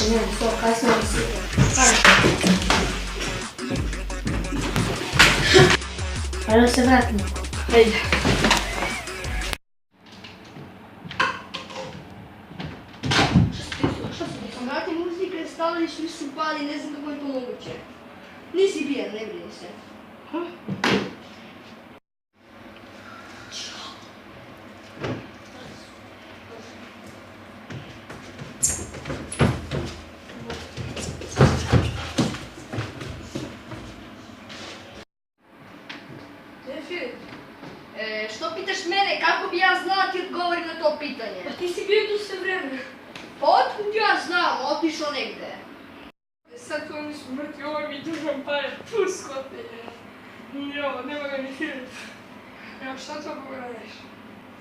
Ne, to, kaj smo vam svi. Ajde se vratimo. Ajde. Šta se ti? Vrati muzike, stavili svi su pali, ne znam kako je to moguće. Nisi pijan, ne brini se. Što pitaš mene? Kako bi ja znala ti odgovorim na to pitanje? Pa ti si bio tu sve vreme. Pa otkud ja znam? Otišao negde. Sad koji oni su mrtvi, ovo mi dužan pare, puskote. Jo, nema ga ni film. Evo, šta to mogu radiš?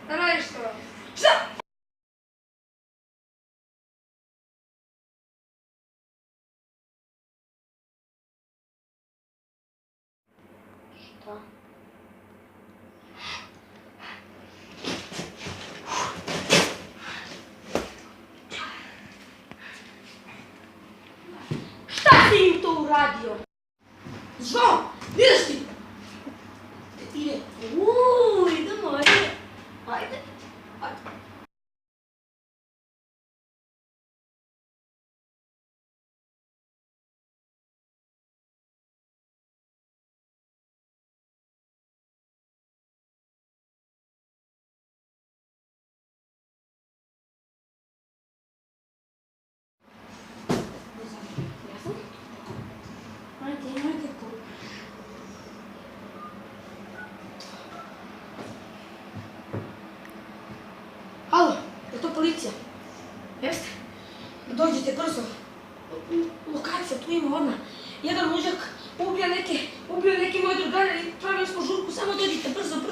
Da radiš to? Šta? Šta? Šta si im to uradio? Zvon, vidiš ti? Ide. Idemo, ajde. Ajde. Ajde. Ajde to. Alo, je to policija? Jeste? Dođite brzo. Lokacija, tu ima odmah. Jedan mužak ubio neki moj drugar i pravili smo žurku, samo dođite brzo, brzo.